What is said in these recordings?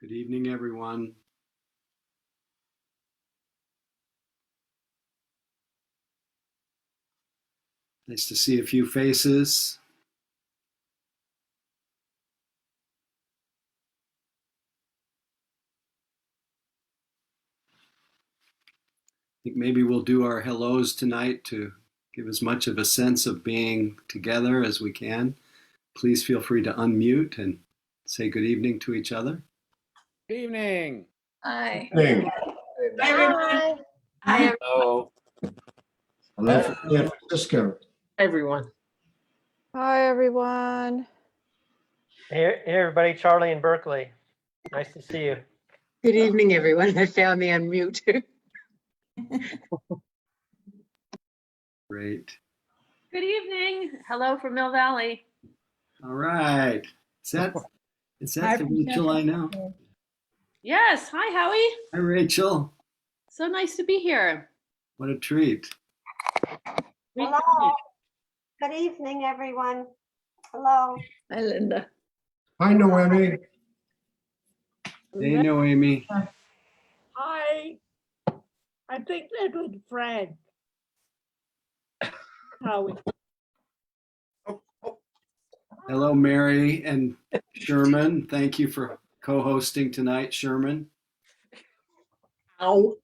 Good evening, everyone. Nice to see a few faces. I think maybe we'll do our hellos tonight to give as much of a sense of being together as we can. Please feel free to unmute and say good evening to each other. Good evening. Hi. Hey. Hi. Hi. Hello. Hello from San Francisco. Everyone. Hi, everyone. Hey, everybody, Charlie in Berkeley. Nice to see you. Good evening, everyone. I found the unmute. Great. Good evening. Hello from Mill Valley. All right. Is that the Rachel I know? Yes. Hi, Howie. Hi, Rachel. So nice to be here. What a treat. Hello. Good evening, everyone. Hello. Hi, Linda. Hi, Noemi. Hey, Noemi. Hi. I think that was Fred. Howie. Hello, Mary and Sherman. Thank you for co-hosting tonight, Sherman. Ow.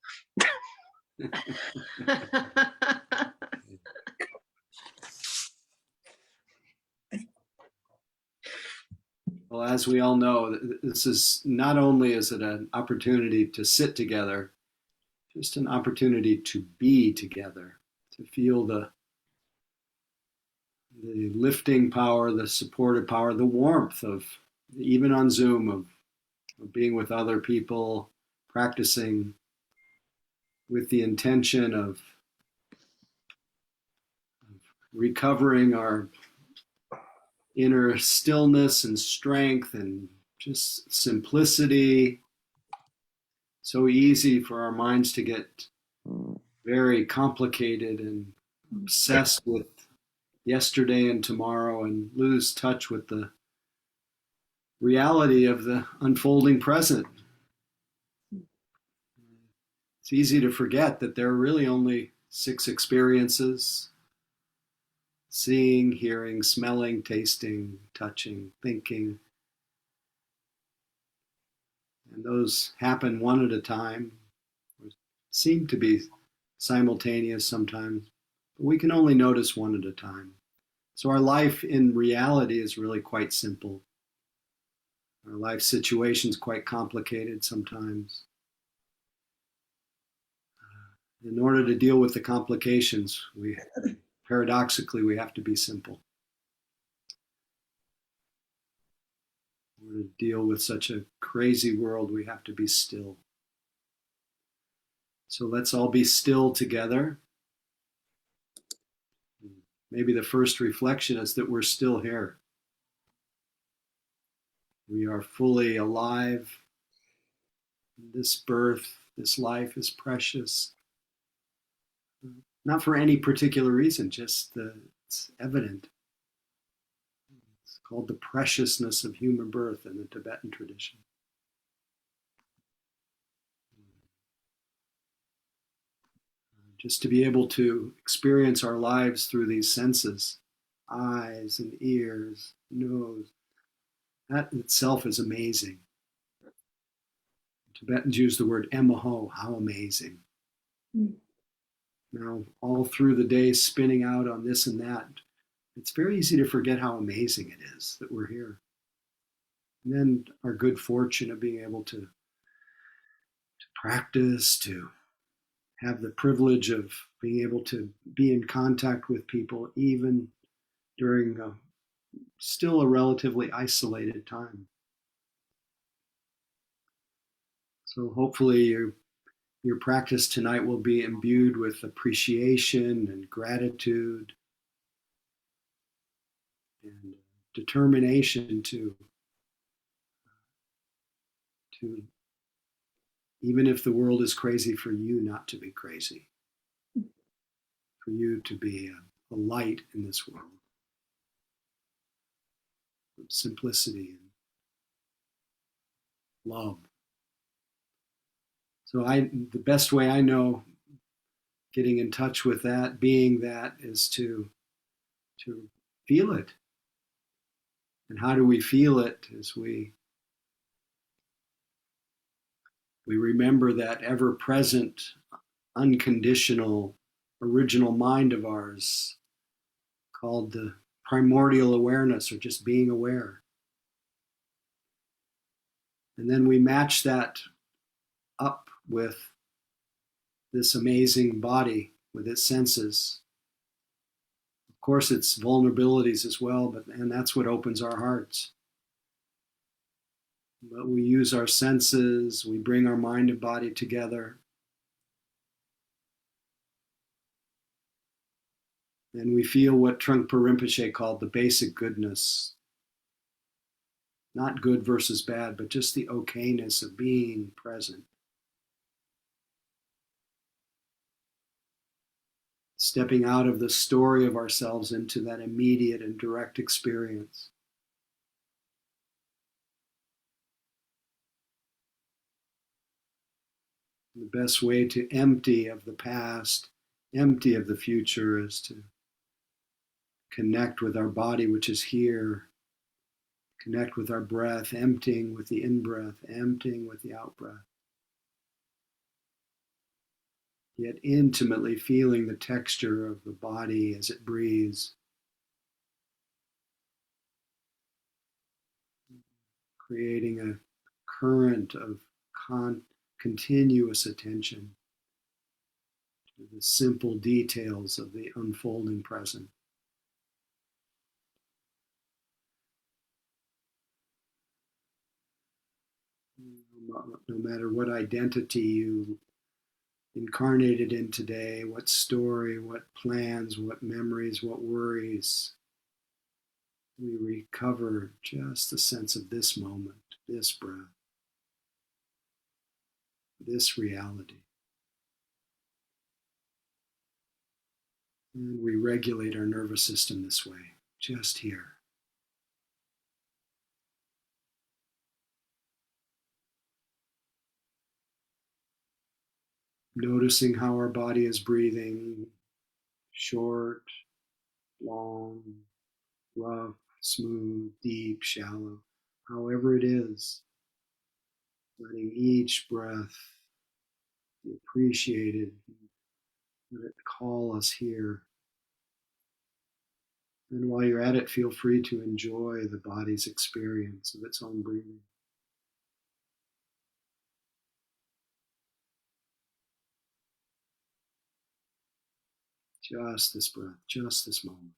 Well, as we all know, this is not only is it an opportunity to sit together, just an opportunity to be together, to feel the lifting power, the supportive power, the warmth of, even on Zoom, of being with other people, practicing with the intention of recovering our inner stillness and strength and just simplicity. So easy for our minds to get very complicated and obsessed with yesterday and tomorrow and lose touch with the reality of the unfolding present. It's easy to forget that there are really only 6 experiences: seeing, hearing, smelling, tasting, touching, thinking. And those happen one at a time, or seem to be simultaneous sometimes, but we can only notice one at a time. So our life in reality is really quite simple. Our life situation is quite complicated sometimes. In order to deal with the complications, paradoxically, we have to be simple. In order to deal with such a crazy world, we have to be still. So let's all be still together. Maybe the first reflection is that we're still here. We are fully alive. This birth, this life is precious. Not for any particular reason, just it's evident. It's called the preciousness of human birth in the Tibetan tradition. Just to be able to experience our lives through these senses, eyes and ears, nose, that itself is amazing. Tibetans use the word emaho, how amazing. Now, all through the day spinning out on this and that, it's very easy to forget how amazing it is that we're here. And then our good fortune of being able to practice, to have the privilege of being able to be in contact with people even during still a relatively isolated time. So hopefully your practice tonight will be imbued with appreciation and gratitude and determination to even if the world is crazy, for you not to be crazy, for you to be a light in this world of simplicity and love. So the best way I know getting in touch with that, being that, is to feel it. And how do we feel it? As we remember that ever-present, unconditional, original mind of ours, called the primordial awareness, or just being aware. And then we match that up with this amazing body, with its senses. Of course, its vulnerabilities as well, and that's what opens our hearts. But we use our senses, we bring our mind and body together, and we feel what Trungpa Rinpoche called the basic goodness. Not good versus bad, but just the okayness of being present. Stepping out of the story of ourselves into that immediate and direct experience. The best way to empty of the past, empty of the future, is to connect with our body, which is here. Connect with our breath, emptying with the in-breath, emptying with the out-breath. Yet intimately feeling the texture of the body as it breathes. Creating a current of continuous attention to the simple details of the unfolding present. No matter what identity you incarnated in today, what story, what plans, what memories, what worries, we recover just a sense of this moment, this breath, this reality. And we regulate our nervous system this way, just here. Noticing how our body is breathing, short, long, rough, smooth, deep, shallow, however it is. Letting each breath be appreciated, let it call us here. And while you're at it, feel free to enjoy the body's experience of its own breathing. Just this breath, just this moment.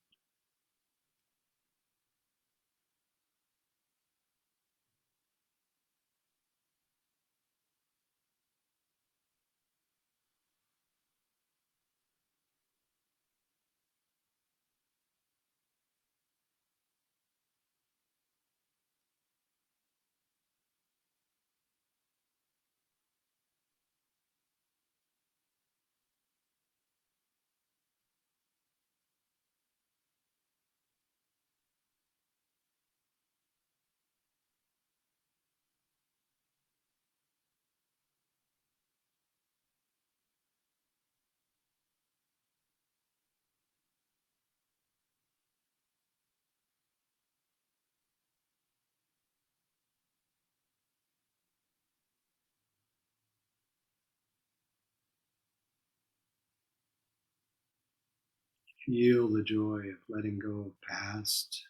Feel the joy of letting go of past.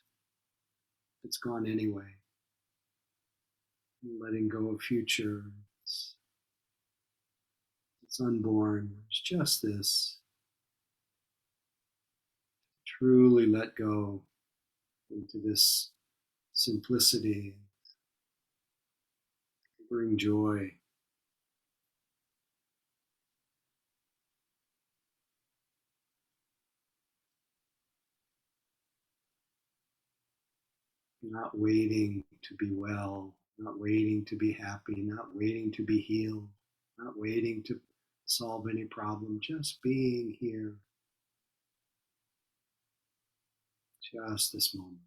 It's gone anyway. Letting go of future. It's unborn. It's just this. Truly let go into this simplicity. Bring joy. Not waiting to be well, not waiting to be happy, not waiting to be healed, not waiting to solve any problem, just being here, just this moment.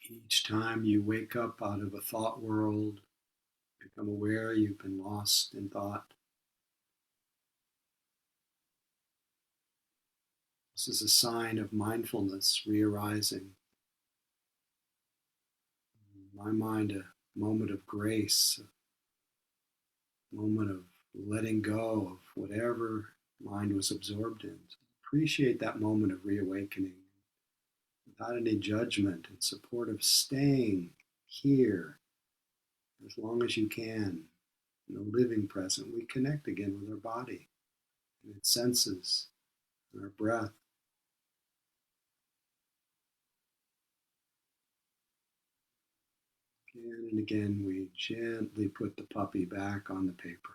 Each time you wake up out of a thought world, become aware you've been lost in thought. This is a sign of mindfulness re-arising. In my mind, a moment of grace, a moment of letting go of whatever mind was absorbed in. So appreciate that moment of reawakening without any judgment, in support of staying here as long as you can. In the living present, we connect again with our body and its senses and our breath. Again and again, we gently put the puppy back on the paper.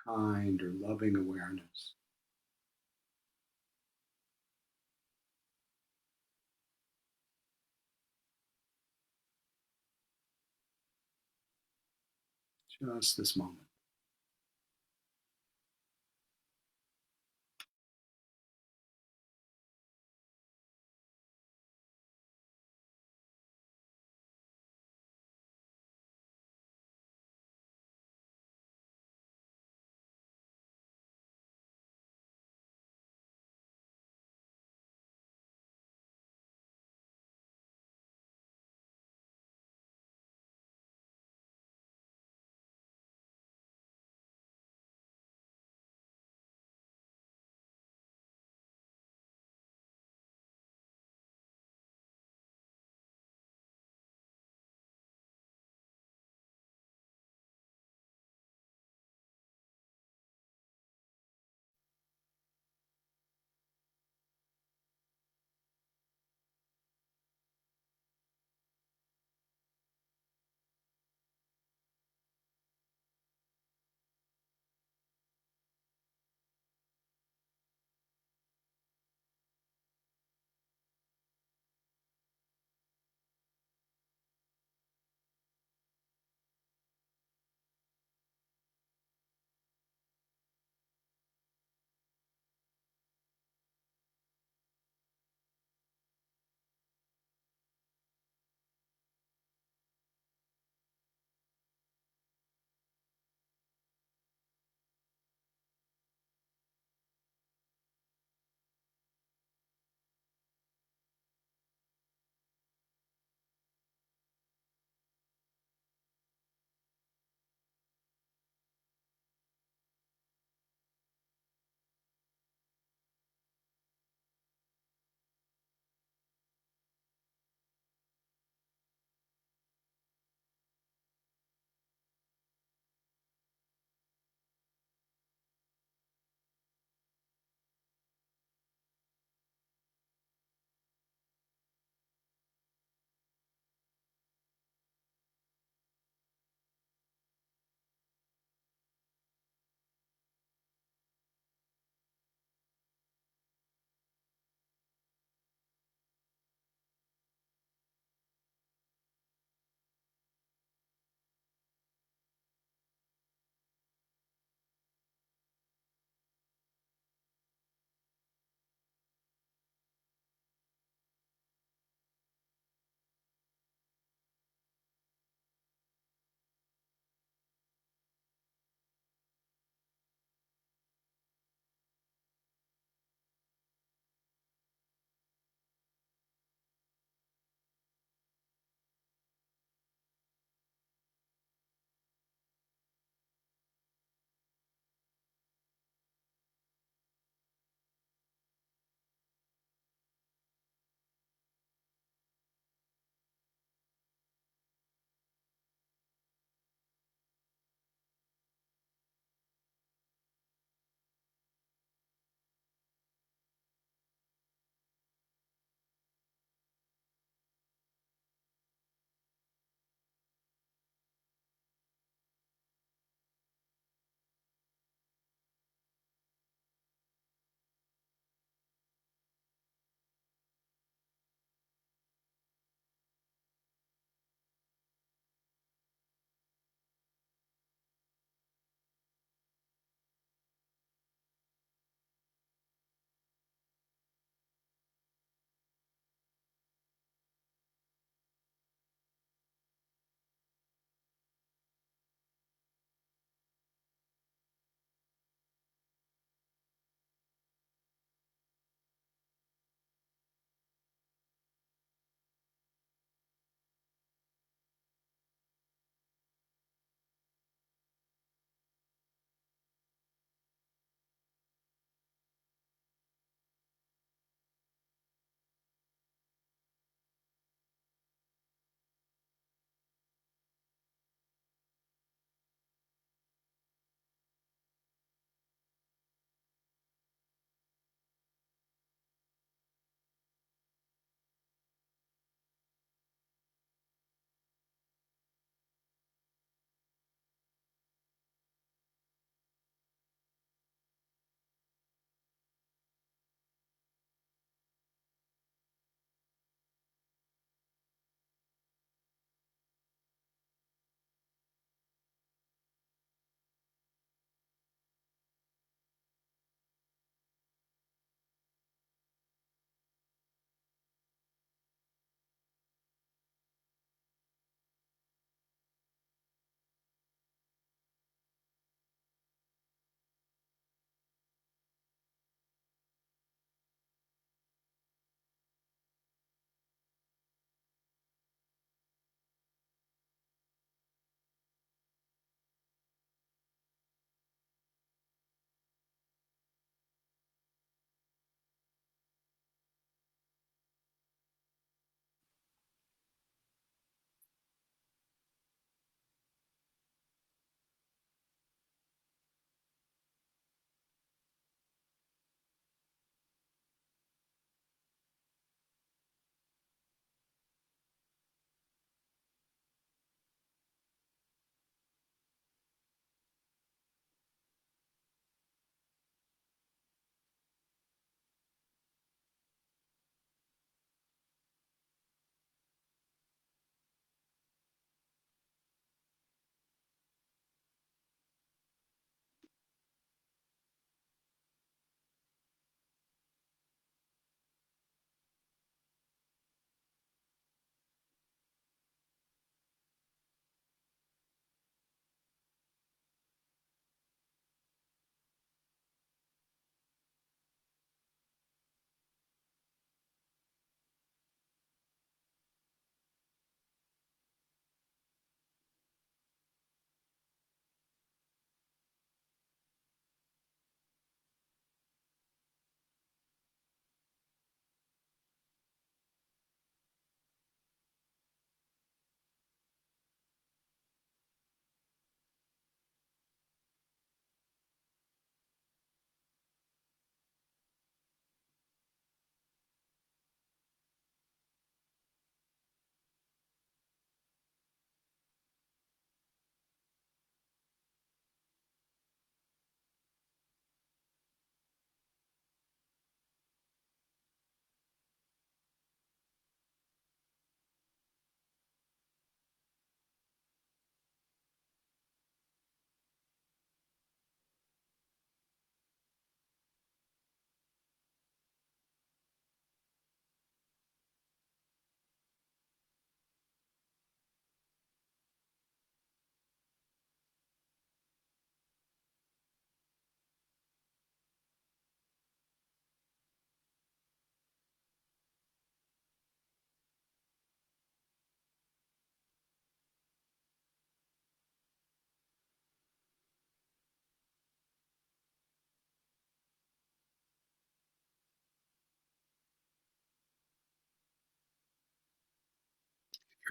Kind or loving awareness. Just this moment.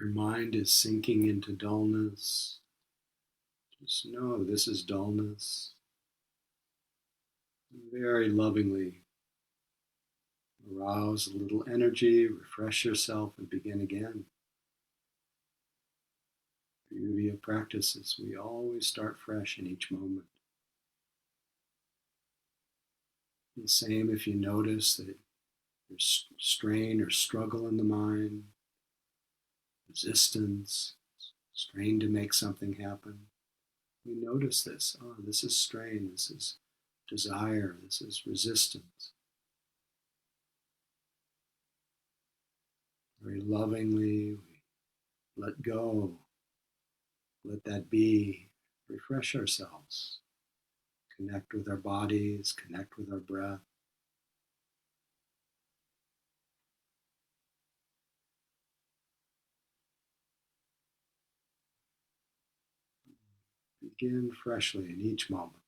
your mind is sinking into dullness, just know this is dullness. Very lovingly arouse a little energy, refresh yourself, and begin again. Beauty of practices, we always start fresh in each moment. The same if you notice that there's strain or struggle in the mind, resistance, strain to make something happen. We notice this. Oh, this is strain, this is desire, this is resistance. Very lovingly, we let go, let that be, refresh ourselves, connect with our bodies, connect with our breath. Begin freshly in each moment.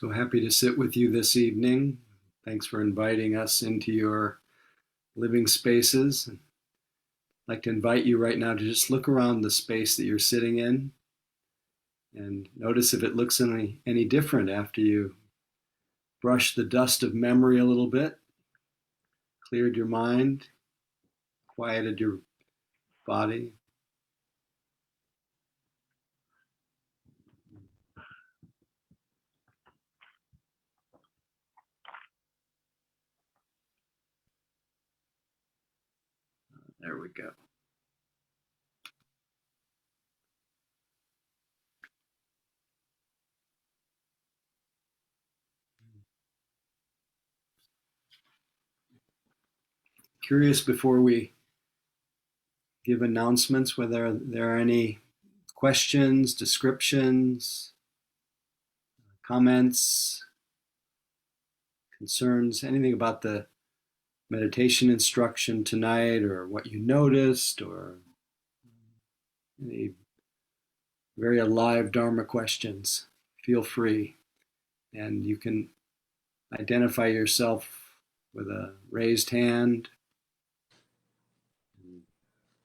So happy to sit with you this evening. Thanks for inviting us into your living spaces. I'd like to invite you right now to just look around the space that you're sitting in and notice if it looks any different after you brush the dust of memory a little bit, cleared your mind, quieted your body. There we go. Curious before we give announcements whether there are any questions, descriptions, comments, concerns, anything about the meditation instruction tonight or what you noticed or any very alive Dharma questions. Feel free. And you can identify yourself with a raised hand.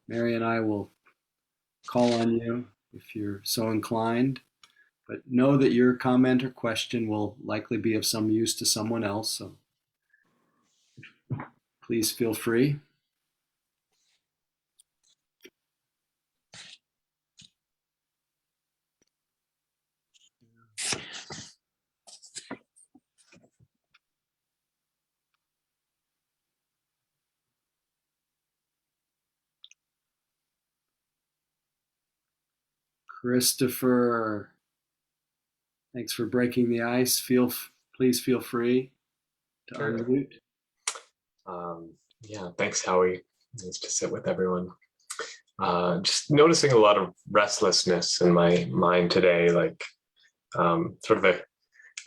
Mary and I will call on you if you're so inclined. But know that your comment or question will likely be of some use to someone else. So please feel free. Christopher, thanks for breaking the ice. Please feel free to Sure. unmute. Yeah, thanks, Howie. Nice to sit with everyone. Just noticing a lot of restlessness in my mind today, like sort of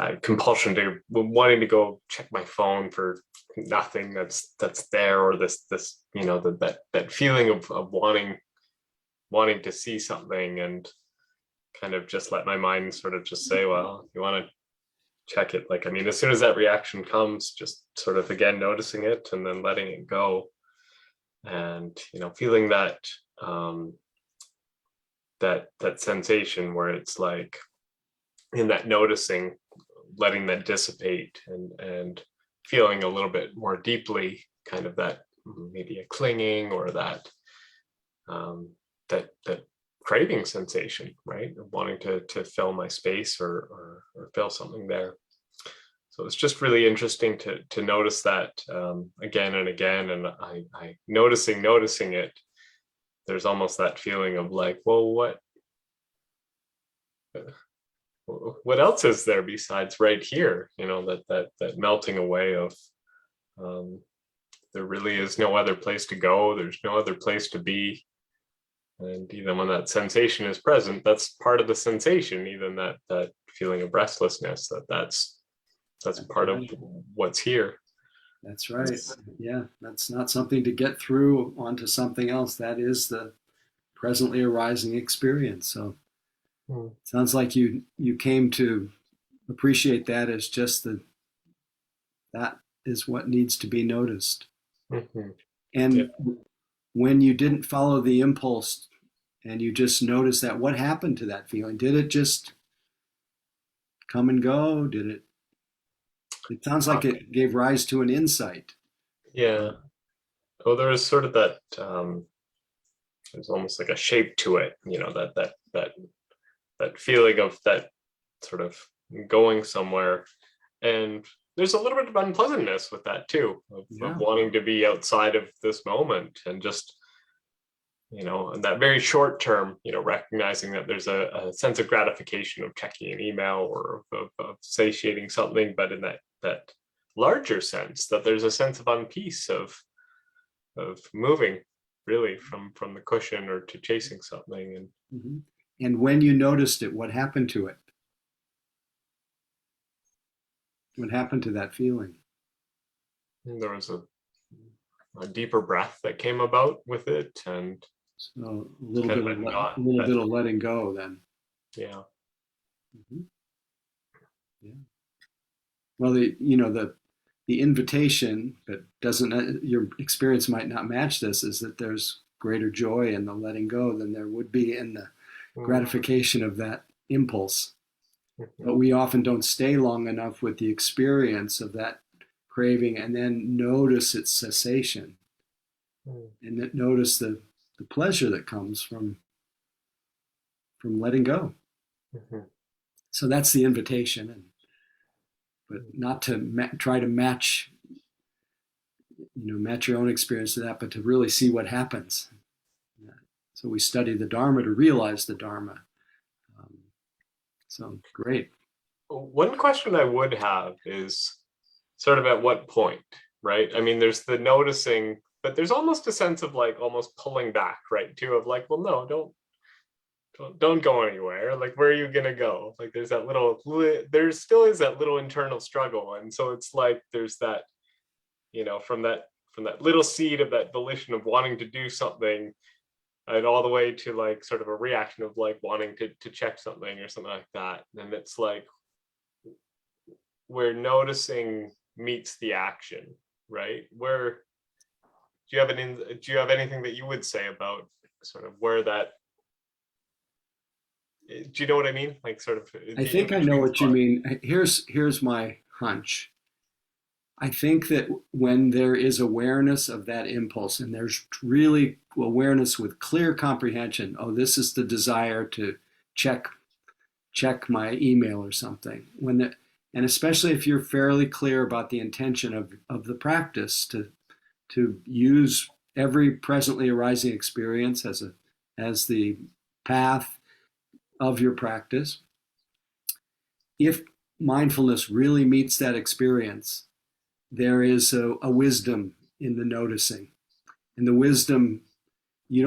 a compulsion to wanting to go check my phone for nothing that's there, or this that feeling of wanting to see something, and kind of just let my mind sort of just say, well, you want to check it. Like, I mean, as soon as that reaction comes, just sort of again noticing it and then letting it go, and feeling that that sensation where it's like in that noticing, letting that dissipate, and feeling a little bit more deeply kind of that maybe a clinging or that that craving sensation, right, of wanting to fill my space or fill something there. So it's just really interesting to notice that again and again, and I noticing it. There's almost that feeling of like, well, what else is there besides right here? That melting away of there really is no other place to go. There's no other place to be. And even when that sensation is present, that's part of the sensation, even that feeling of restlessness, that's part of what's here. That's right. Yeah, that's not something to get through onto something else. That is the presently arising experience. So it sounds like you came to appreciate that as just that is what needs to be noticed. Mm-hmm. And yeah. When you didn't follow the impulse and you just noticed that, what happened to that feeling? Did it just come and go? It sounds like it gave rise to an insight. Yeah. Oh, there was sort of that there's almost like a shape to it, that feeling of that sort of going somewhere. And there's a little bit of unpleasantness with that too, of wanting to be outside of this moment, and just in that very short term, recognizing that there's a sense of gratification of checking an email or of satiating something, but in that larger sense, that there's a sense of unpeace of moving really from the cushion or to chasing something. And when you noticed it, what happened to it? What happened to that feeling? There was a deeper breath that came about with it, and so a little bit of letting go then. Yeah. Mm-hmm. Yeah. Well, the invitation, but doesn't, your experience might not match this, is that there's greater joy in the letting go than there would be in the gratification of that impulse. But we often don't stay long enough with the experience of that craving and then notice its cessation, and then notice the pleasure that comes from letting go. So that's the invitation, but not to try to match your own experience to that, but to really see what happens. So we study the Dharma to realize the Dharma. So great. One question I would have is sort of at what point, right? I mean, there's the noticing, but there's almost a sense of like almost pulling back, right? Too, of like, well, no, don't go anywhere. Like, where are you gonna go? Like, there's that there still is that little internal struggle, and so it's like there's that, from that little seed of that volition of wanting to do something, and all the way to like sort of a reaction of like wanting to check something or something like that. And it's like where noticing meets the action, right? Where do you have anything that you would say about sort of where that? Do you know what I mean? Like sort of. I think I know what you mean. Here's my hunch. I think that when there is awareness of that impulse, and there's really awareness with clear comprehension, oh, this is the desire to check my email or something. And especially if you're fairly clear about the intention of the practice to use every presently arising experience as the path of your practice. If mindfulness really meets that experience, there is a wisdom in the noticing, and the wisdom you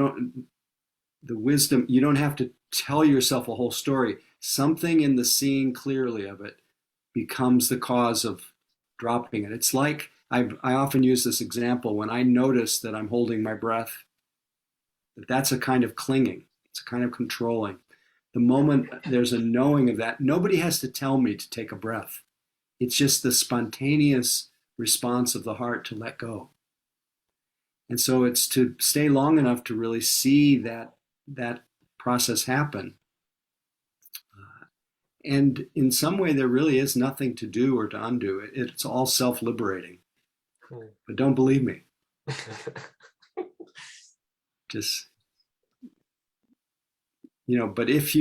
don't have to tell yourself a whole story. Something in the seeing clearly of it becomes the cause of dropping it. It's like I often use this example when I notice that I'm holding my breath, that's a kind of clinging. It's a kind of controlling. The moment there's a knowing of that, nobody has to tell me to take a breath. It's just the spontaneous response of the heart to let go. And so it's to stay long enough to really see that process happen. And in some way, there really is nothing to do or to undo. It's all self-liberating. But don't believe me. Just, but if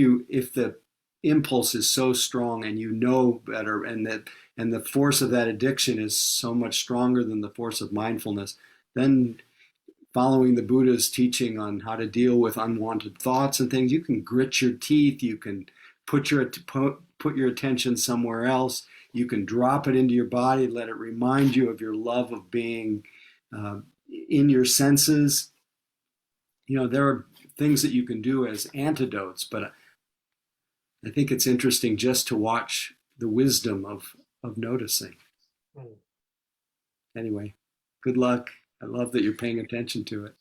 the impulse is so strong and you know better, and the force of that addiction is so much stronger than the force of mindfulness, then following the Buddha's teaching on how to deal with unwanted thoughts and things, you can grit your teeth, you can put your attention somewhere else, you can drop it into your body, let it remind you of your love of being in your senses. There are things that you can do as antidotes, but I think it's interesting just to watch the wisdom of noticing. Anyway, good luck. I love that you're paying attention to it.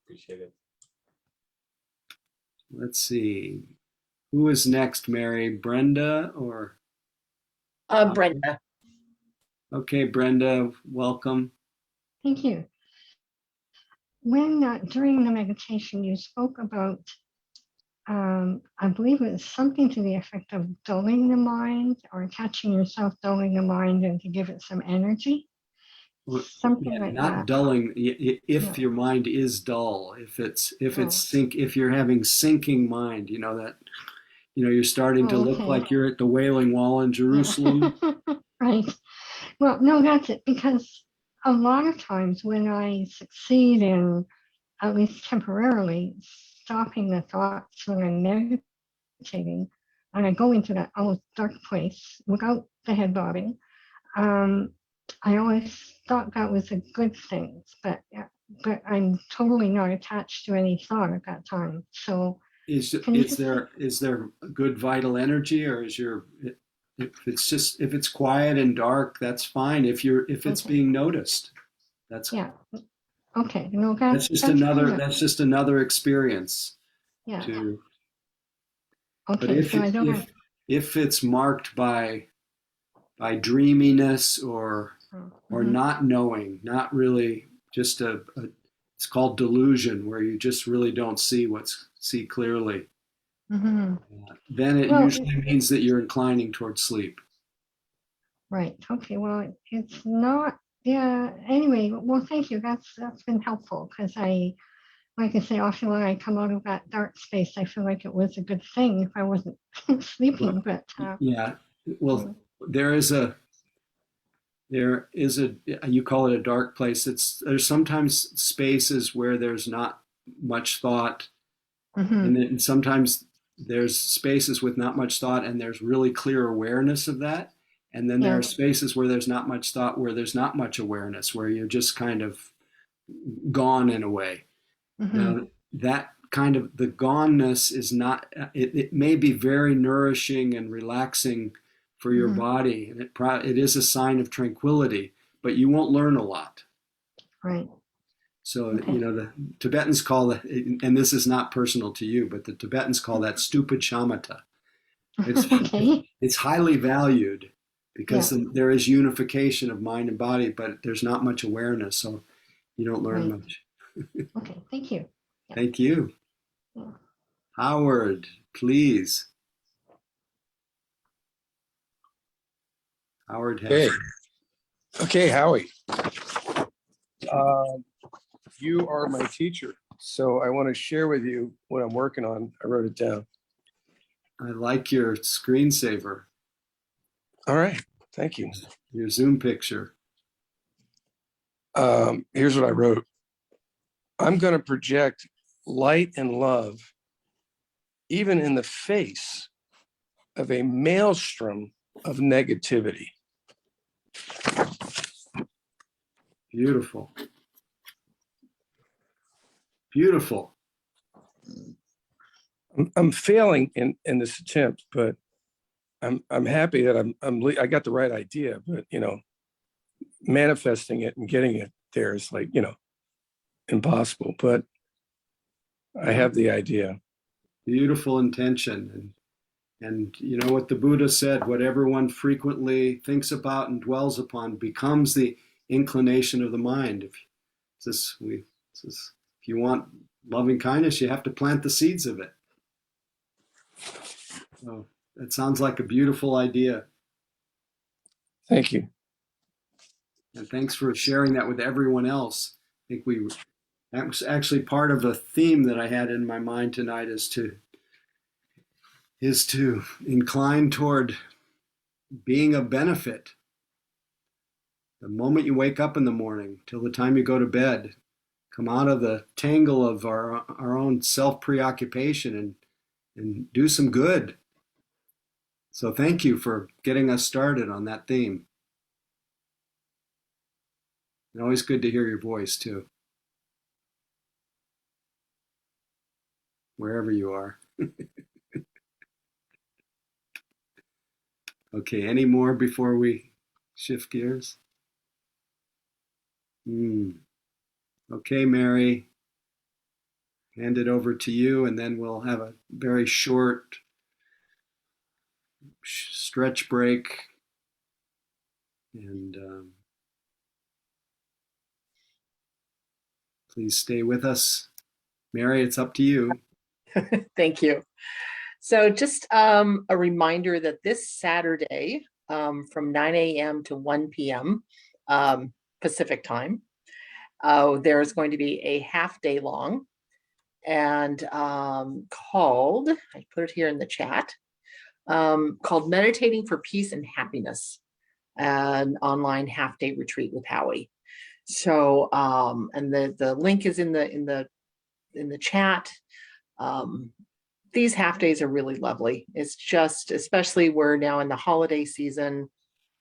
Appreciate it. Let's see. Who is next, Mary? Brenda or? Brenda. Okay, Brenda, welcome. Thank you. When during the meditation you spoke about, I believe it was something to the effect of dulling the mind or catching yourself dulling the mind and to give it some energy. Something like not that. Dulling. If your mind is dull, if you're having sinking mind, that you're starting to look like you're at the Wailing Wall in Jerusalem. Right. Well, no, that's it. Because a lot of times when I succeed in, at least temporarily, stopping the thoughts when I'm meditating, and I go into that almost dark place without the head bobbing, I always thought that was a good thing, but I'm totally not attached to any thought at that time. So is there good vital energy, or is if it's quiet and dark, that's fine. If it's being noticed, that's okay. No, that's just another experience. Yeah. But if it's marked by by dreaminess or Mhm. not knowing, not really just it's called delusion, where you just really don't see clearly. Mhm. Then it Well, usually means that you're inclining towards sleep. right. Okay. Well, it's not. Yeah. Anyway, well, thank you. That's been helpful because like I say, often when I come out of that dark space, I feel like it was a good thing if I wasn't sleeping. But Yeah. Well, there is a you call it a dark place. There's sometimes spaces where there's not much thought, mhm. and then sometimes there's spaces with not much thought and there's really clear awareness of that. And then there Yeah. are spaces where there's not much thought, where there's not much awareness, where you're just kind of gone in a way. Mhm. Now, that kind of the goneness is not, it may be very nourishing and relaxing for your Mhm. body, and it is a sign of tranquility, but you won't learn a lot. Right. So, Okay. the Tibetans call it, and this is not personal to you, but the Tibetans call that stupid shamatha. It's Okay. it's highly valued because Yeah. there is unification of mind and body, but there's not much awareness, so you don't learn Right. much. Okay. Thank you. Yeah. Thank you. Yeah. Howard, please. Howard has. Okay, Howie. You are my teacher, so I want to share with you what I'm working on. I wrote it down. I like your screensaver, All right, thank you. your Zoom picture. Here's what I wrote. I'm going to project light and love even in the face of a maelstrom of negativity. Beautiful. Beautiful. I'm failing in this attempt, but I'm happy that I got the right idea, but manifesting it and getting it there is like, impossible, but I have the idea. Beautiful intention. And you know what the Buddha said, whatever one frequently thinks about and dwells upon becomes the inclination of the mind. If you want loving kindness, you have to plant the seeds of it. So that sounds like a beautiful idea. Thank you. And thanks for sharing that with everyone else. I think that was actually part of a theme that I had in my mind tonight is to incline toward being of benefit. The moment you wake up in the morning till the time you go to bed, come out of the tangle of our own self-preoccupation and do some good. So thank you for getting us started on that theme. And always good to hear your voice too, wherever you are. Okay, any more before we shift gears? Okay, Mary, hand it over to you, and then we'll have a very short stretch break. And please stay with us. Mary, it's up to you. Thank you. So just a reminder that this Saturday from 9 a.m. to 1 p.m. Pacific time, there is going to be a half day long and called, I put it here in the chat, called Meditating for Peace and Happiness, an online half day retreat with Howie. So, and the link is in the chat. These half days are really lovely. It's just, especially we're now in the holiday season,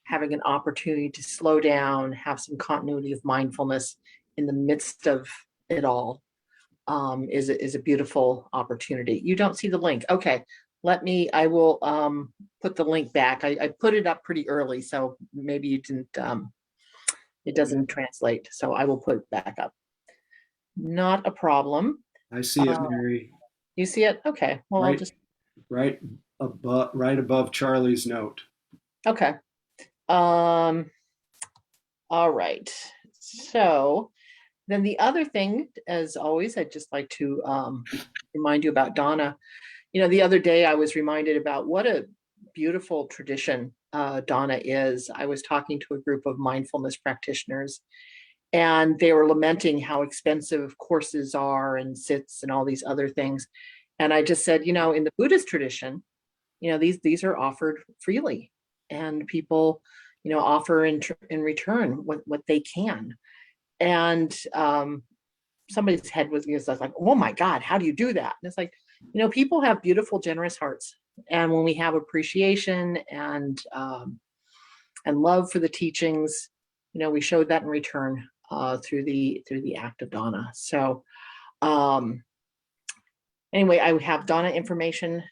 having an opportunity to slow down, have some continuity of mindfulness in the midst of it all is a beautiful opportunity. You don't see the link. Okay, I will put the link back. I put it up pretty early, so maybe you didn't, it doesn't translate. So I will put it back up. Not a problem. I see it, Mary. You see it? Okay. Well, right, I'll just right above Charlie's note. okay. All right. So then the other thing, as always, I'd just like to remind you about Donna. The other day I was reminded about what a beautiful tradition Donna is. I was talking to a group of mindfulness practitioners, and they were lamenting how expensive courses are and sits and all these other things. And I just said, in the Buddhist tradition, these are offered freely, and people, offer in return what they can. And somebody's head was like, oh my God, how do you do that? And it's like, people have beautiful, generous hearts. And when we have appreciation and love for the teachings, we showed that in return through the act of Dana. So anyway, I have Dana information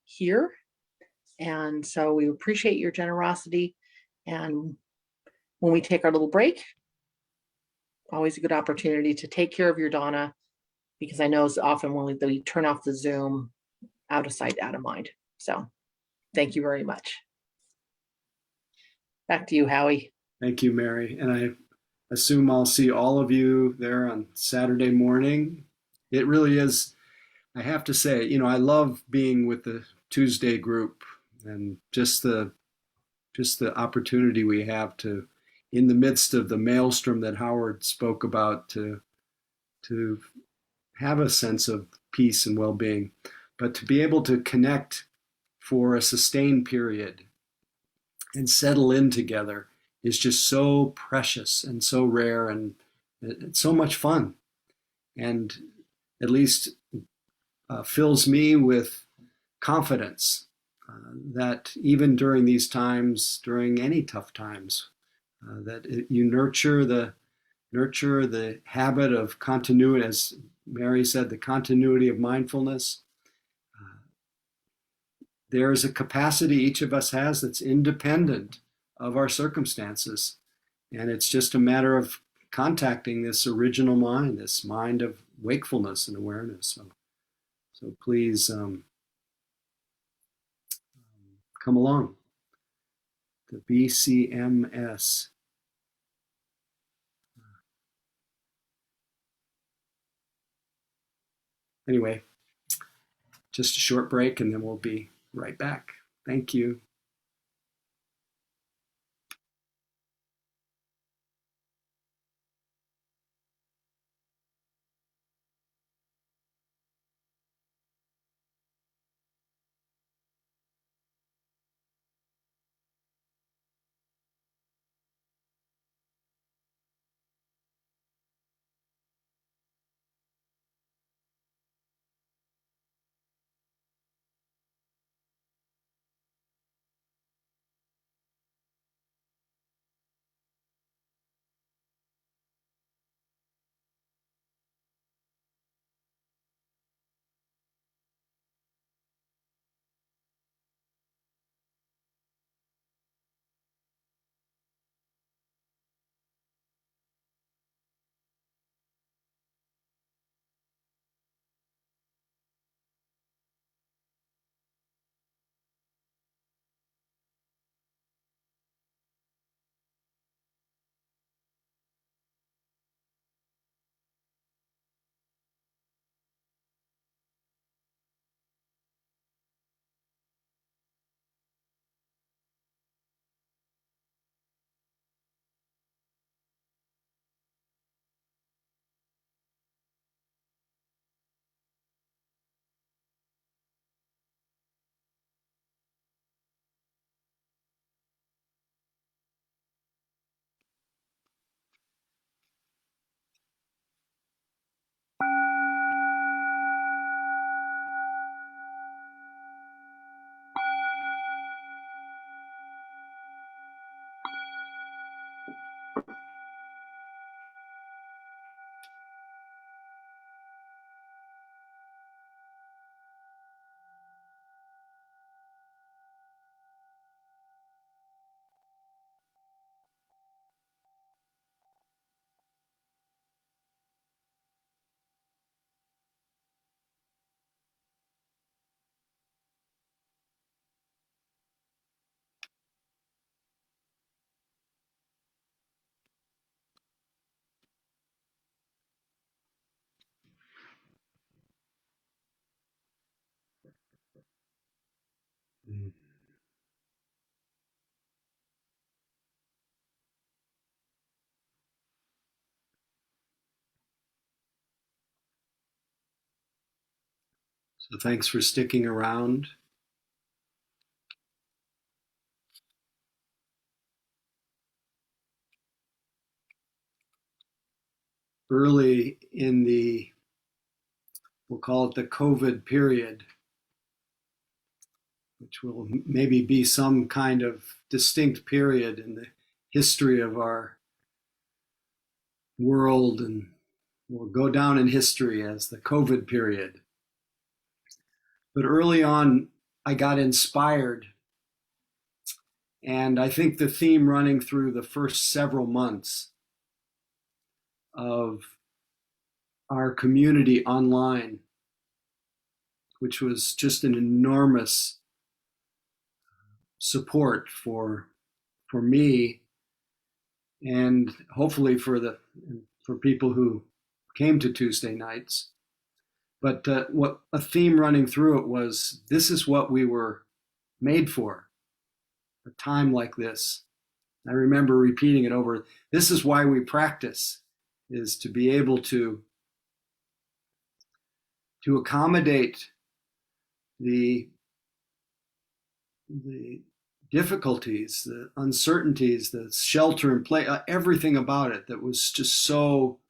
here. And so we appreciate your generosity. And when we take our little break, always a good opportunity to take care of your Dana, because I know it's often when we turn off the Zoom, out of sight, out of mind. So thank you very much. Back to you, Howie. Thank you, Mary. And I assume I'll see all of you there on Saturday morning. It really is, I have to say, I love being with the Tuesday group, and just the opportunity we have to, in the midst of the maelstrom that Howard spoke about, to have a sense of peace and well-being, but to be able to connect for a sustained period and settle in together is just so precious and so rare, and it's so much fun, and at least fills me with confidence that even during these times, during any tough times, you nurture the habit of continuity, as Mary said, the continuity of mindfulness. There is a capacity each of us has that's independent of our circumstances. And it's just a matter of contacting this original mind, this mind of wakefulness and awareness. So please come along. The BCMS. Anyway, just a short break and then we'll be right back. Thank you. So thanks for sticking around. Early in the, we'll call it the COVID period, which will maybe be some kind of distinct period in the history of our world, and will go down in history as the COVID period. But early on, I got inspired. And I think the theme running through the first several months of our community online, which was just an enormous support for me, and hopefully for people who came to Tuesday nights. But what a theme running through it was, this is what we were made for, a time like this. I remember repeating it over. This is why we practice, is to be able to accommodate the difficulties, the uncertainties, the shelter in place, everything about it that was just so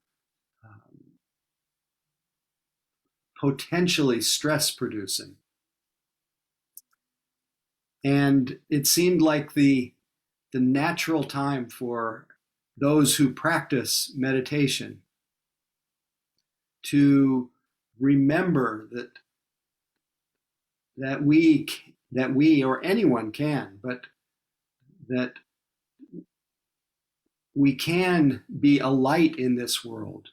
potentially stress producing. And it seemed like the natural time for those who practice meditation to remember that we or anyone can, but that we can be a light in this world.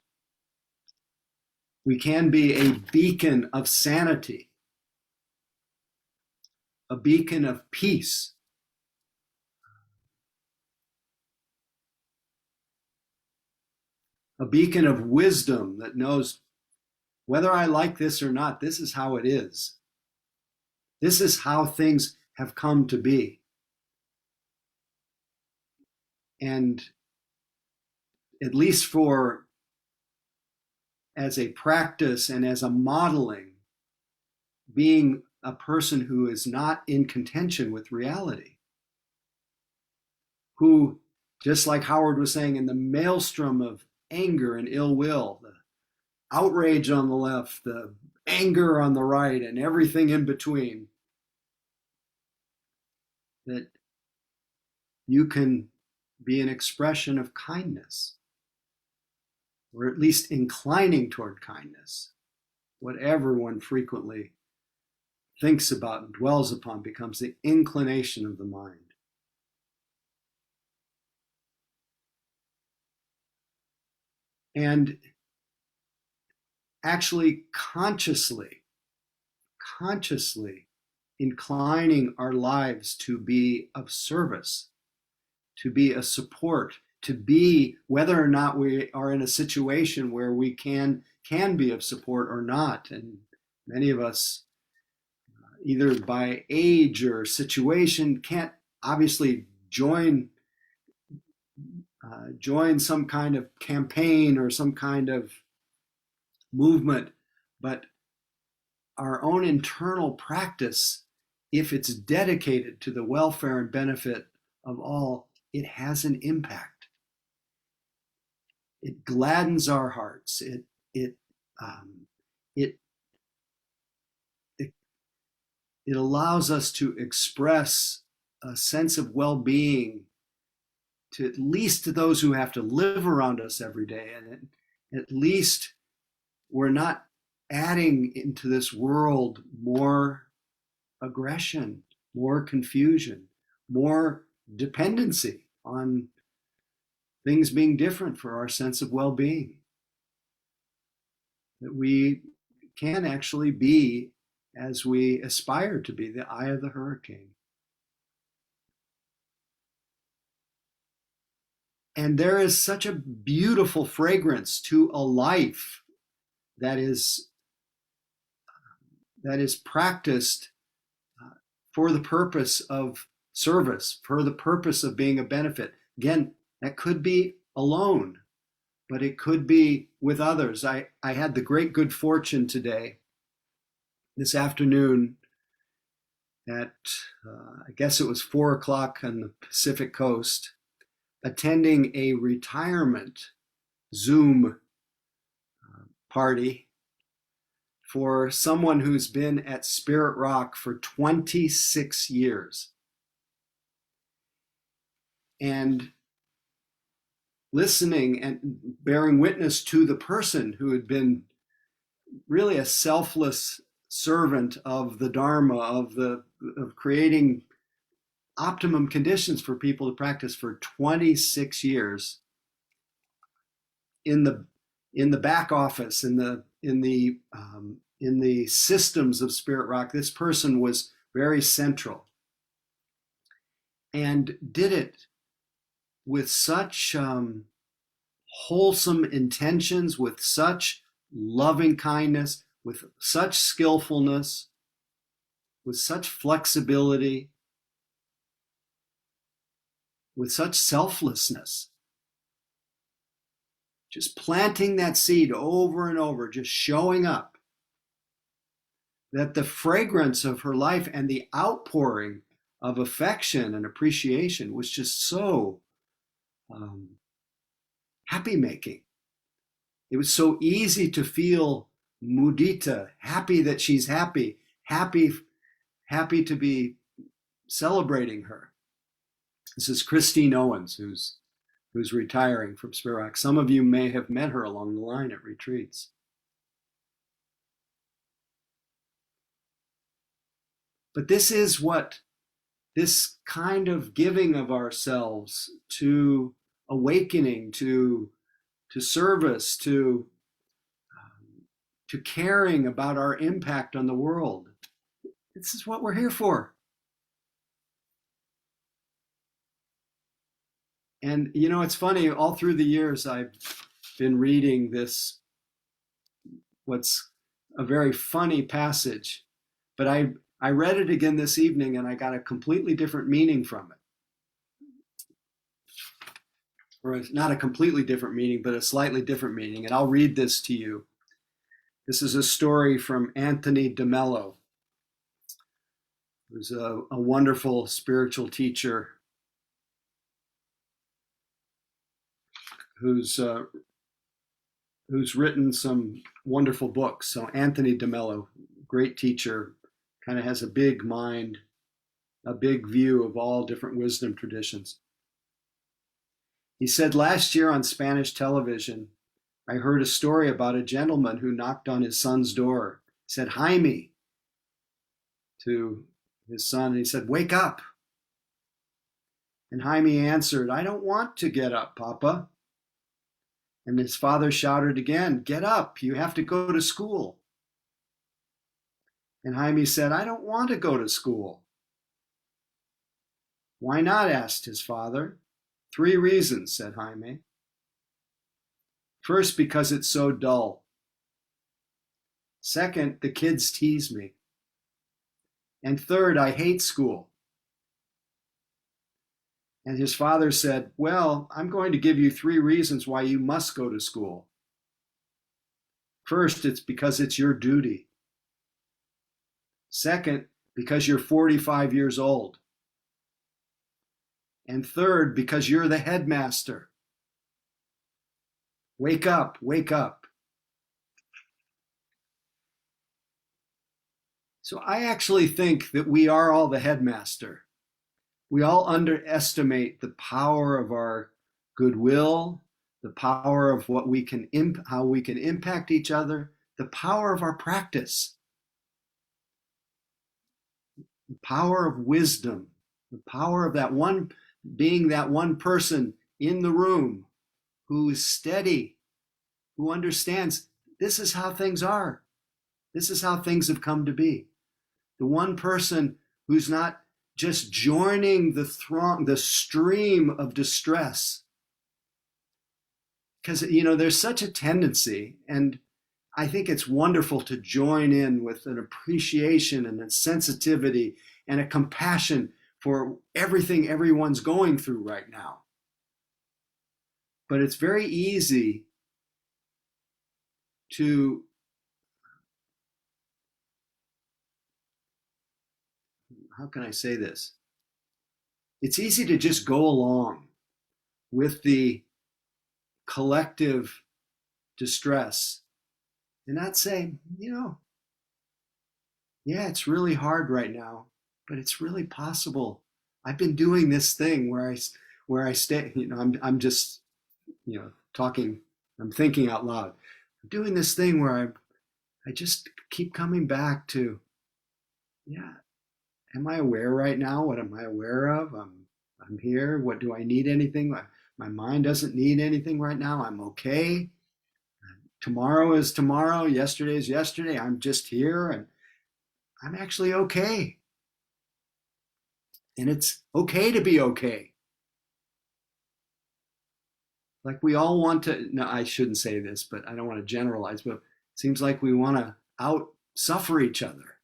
We can be a beacon of sanity, a beacon of peace, a beacon of wisdom that knows, whether I like this or not, this is how it is. This is how things have come to be. And at least as a practice and as a modeling, being a person who is not in contention with reality, who, just like Howard was saying, in the maelstrom of anger and ill will, the outrage on the left, the anger on the right, and everything in between, that you can be an expression of kindness, or at least inclining toward kindness. Whatever one frequently thinks about and dwells upon becomes the inclination of the mind. And actually consciously inclining our lives to be of service, to be a support, to be, whether or not we are in a situation where we can be of support or not. And many of us, either by age or situation, can't obviously join some kind of campaign or some kind of movement, but our own internal practice, if it's dedicated to the welfare and benefit of all, it has an impact. It gladdens our hearts. It allows us to express a sense of well-being to at least to those who have to live around us every day. And at least we're not adding into this world more aggression, more confusion, more dependency on things being different for our sense of well-being. That we can actually be, as we aspire to be, the eye of the hurricane. And there is such a beautiful fragrance to a life that is practiced for the purpose of service, for the purpose of being a benefit. Again, that could be alone, but it could be with others. I had the great good fortune today, this afternoon, at I guess it was 4 o'clock on the Pacific Coast, attending a retirement Zoom party for someone who's been at Spirit Rock for 26 years. And listening and bearing witness to the person who had been really a selfless servant of the Dharma, of creating optimum conditions for people to practice for 26 years in the back office, in the systems of Spirit Rock. This person was very central and did it with such wholesome intentions, with such loving kindness, with such skillfulness, with such flexibility, with such selflessness. Just planting that seed over and over, just showing up, that the fragrance of her life and the outpouring of affection and appreciation was just so happy making. It was so easy to feel mudita, happy that she's happy to be celebrating her. This is Christine Owens, who's retiring from Spirit Rock. Some of you may have met her along the line at retreats. But this is what this kind of giving of ourselves to awakening, to service, to caring about our impact on the world. This is what we're here for. And you know, it's funny, all through the years I've been reading this, what's a very funny passage, but I read it again this evening and I got a completely different meaning from it. Or not a completely different meaning, but a slightly different meaning. And I'll read this to you. This is a story from Anthony DeMello, who's a wonderful spiritual teacher who's written some wonderful books. So Anthony DeMello, great teacher, kind of has a big mind, a big view of all different wisdom traditions. He said, last year on Spanish television, I heard a story about a gentleman who knocked on his son's door. He said, Jaime, to his son, and he said, wake up. And Jaime answered, I don't want to get up, Papa. And his father shouted again, get up, you have to go to school. And Jaime said, I don't want to go to school. Why not? Asked his father. 3 reasons, said Jaime. First, because it's so dull. Second, the kids tease me. And third, I hate school. And his father said, well, I'm going to give you 3 reasons why you must go to school. First, it's because it's your duty. Second, because you're 45 years old. And third, because you're the headmaster. Wake up, wake up. So I actually think that we are all the headmaster. We all underestimate the power of our goodwill, the power of what we can how we can impact each other, the power of our practice, the power of wisdom, the power of that one being that one person in the room who is steady, who understands this is how things are. This is how things have come to be. The one person who's not just joining the throng, the stream of distress. Because, you know, there's such a tendency, and I think it's wonderful to join in with an appreciation and a sensitivity and a compassion for everything everyone's going through right now. But it's very easy to how can I say this? It's easy to just go along with the collective distress and not say, yeah, it's really hard right now, but it's really possible. I've been doing this thing where I stay, I'm just, talking, I'm thinking out loud. I'm doing this thing where I just keep coming back to, yeah, am I aware right now? What am I aware of? I'm here. What do I need? Anything? My mind doesn't need anything right now. I'm okay. Tomorrow is tomorrow. Yesterday is yesterday. I'm just here and I'm actually okay. And it's okay to be okay. Like we all want to, no, I shouldn't say this, but I don't want to generalize, but it seems like we want to out suffer each other.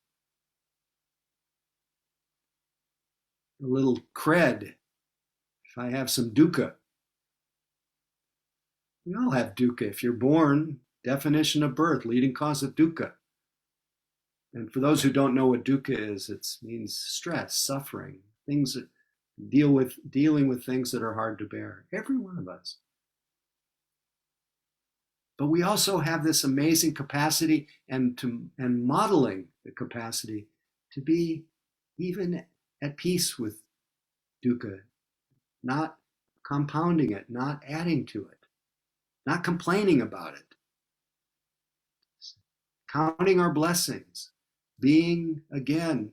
A little cred. If I have some dukkha. We all have dukkha. If you're born, definition of birth, leading cause of dukkha. And for those who don't know what dukkha is, it means stress, suffering, things that dealing with things that are hard to bear. Every one of us. But we also have this amazing capacity and modeling the capacity to be even at peace with dukkha, not compounding it, not adding to it, not complaining about it, counting our blessings, being, again,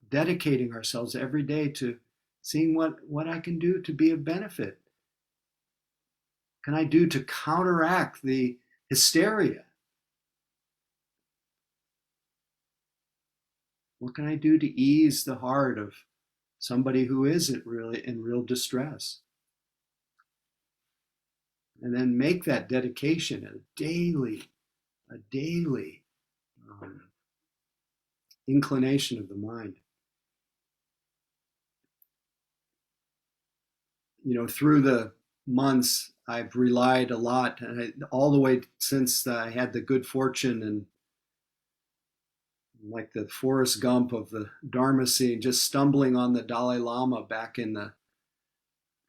dedicating ourselves every day to seeing what I can do to be of benefit. Can I do to counteract the hysteria? What can I do to ease the heart of somebody who isn't really in real distress? And then make that dedication a daily inclination of the mind. Through the months, I've relied a lot, all the way since I had the good fortune and like the Forrest Gump of the Dharma scene, just stumbling on the Dalai Lama back in the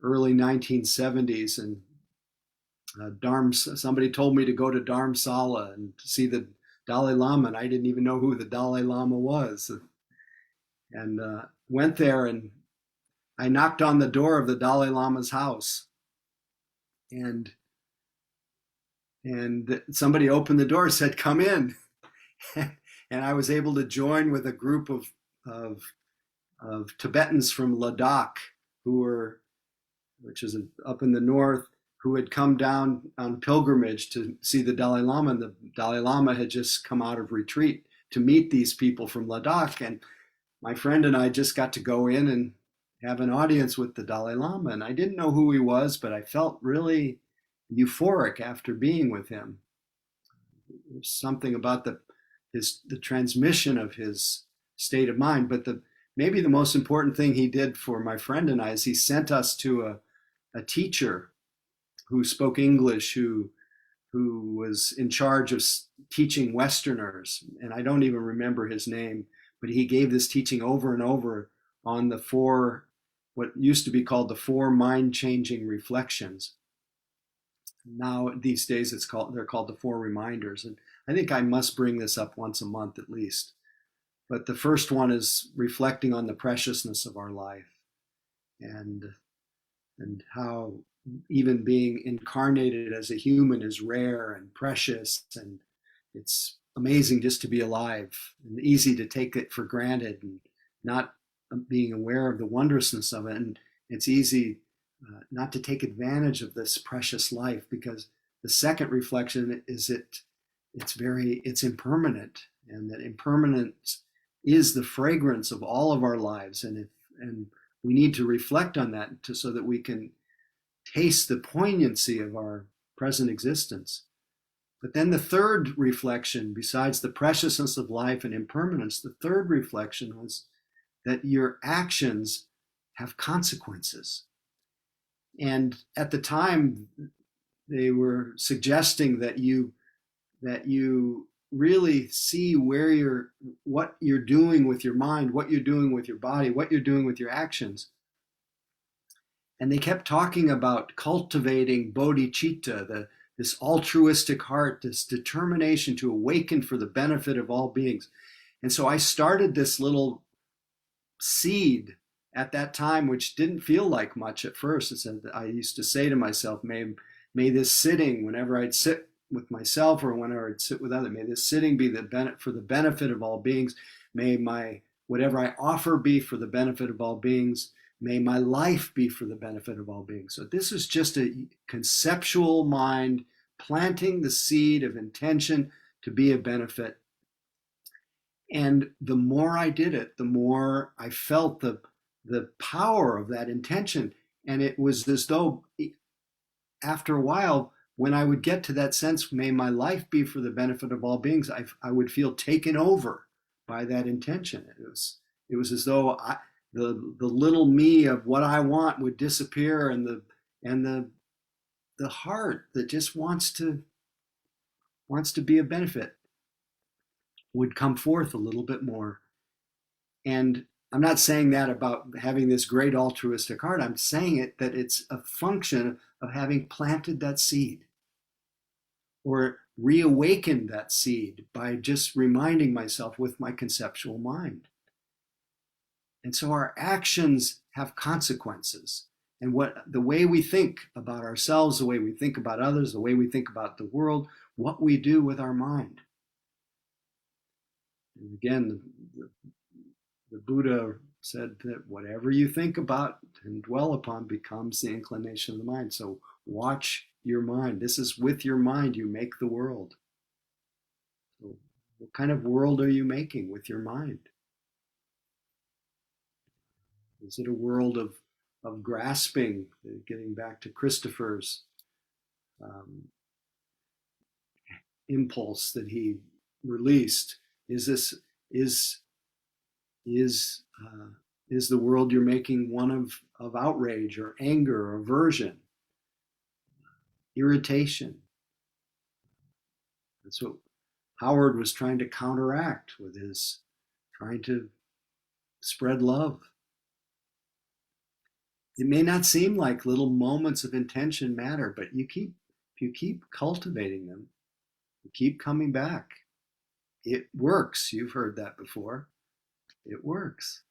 early 1970s. And somebody told me to go to Dharamsala and see the Dalai Lama, and I didn't even know who the Dalai Lama was. And went there, and I knocked on the door of the Dalai Lama's house. And somebody opened the door, said, "Come in." And I was able to join with a group of Tibetans from Ladakh, which is up in the north, who had come down on pilgrimage to see the Dalai Lama. And the Dalai Lama had just come out of retreat to meet these people from Ladakh. And my friend and I just got to go in and have an audience with the Dalai Lama. And I didn't know who he was, but I felt really euphoric after being with him. There's something about the transmission of his state of mind. But maybe the most important thing he did for my friend and I is he sent us to a teacher who spoke English, who was in charge of teaching Westerners. And I don't even remember his name, but he gave this teaching over and over on what used to be called the 4 mind-changing reflections. Now, these days, they're called the 4 reminders. And I think I must bring this up once a month at least. But the first one is reflecting on the preciousness of our life and how even being incarnated as a human is rare and precious, and it's amazing just to be alive and easy to take it for granted and not being aware of the wondrousness of it. And it's easy not to take advantage of this precious life, because the second reflection is it's impermanent, and that impermanence is the fragrance of all of our lives. And we need to reflect on that so that we can taste the poignancy of our present existence. But then the third reflection, besides the preciousness of life and impermanence, the third reflection was that your actions have consequences. And at the time, they were suggesting that you really see what you're doing with your mind, what you're doing with your body, what you're doing with your actions. And they kept talking about cultivating bodhicitta, this altruistic heart, this determination to awaken for the benefit of all beings. And so I started this little seed at that time, which didn't feel like much at first. It said, I used to say to myself, may this sitting, whenever I'd sit with myself or whenever I'd sit with others, may this sitting be for the benefit of all beings. May my whatever I offer be for the benefit of all beings. May my life be for the benefit of all beings. So this is just a conceptual mind planting the seed of intention to be a benefit. And the more I did it, the more I felt the power of that intention. And it was as though after a while, when I would get to that sense, may my life be for the benefit of all beings, I would feel taken over by that intention. It was as though the little me of what I want would disappear, and the heart that just wants to be a benefit would come forth a little bit more. And I'm not saying that about having this great altruistic heart. I'm saying that it's a function of having planted that seed or reawakened that seed by just reminding myself with my conceptual mind. And so our actions have consequences. And the way we think about ourselves, the way we think about others, the way we think about the world, what we do with our mind. And again, the Buddha said that whatever you think about and dwell upon becomes the inclination of the mind. So watch your mind. This is with your mind you make the world. So what kind of world are you making with your mind? Is it a world of grasping, getting back to Christopher's impulse that he released? Is the world you're making one of outrage or anger or aversion, irritation? That's what Howard was trying to counteract with his trying to spread love. It may not seem like little moments of intention matter, but if you keep cultivating them, you keep coming back. It works. You've heard that before. It works.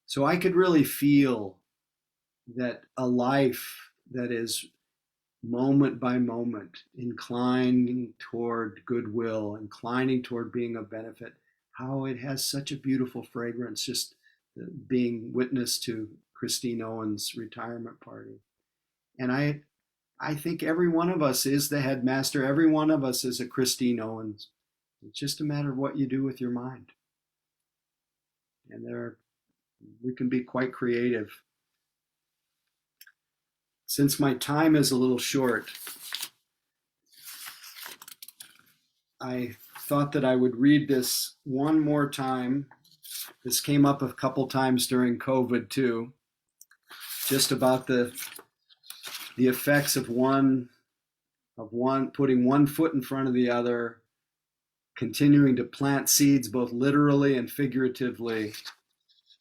So I could really feel that a life that is moment by moment inclining toward goodwill, inclining toward being of benefit, how it has such a beautiful fragrance, just being witness to Christine Owen's retirement party. And I think every one of us is the headmaster. Every one of us is a Christine Owens. It's just a matter of what you do with your mind. And we can be quite creative. Since my time is a little short, I thought that I would read this one more time. This came up a couple times during COVID too, just about the effects of putting one foot in front of the other, continuing to plant seeds both literally and figuratively,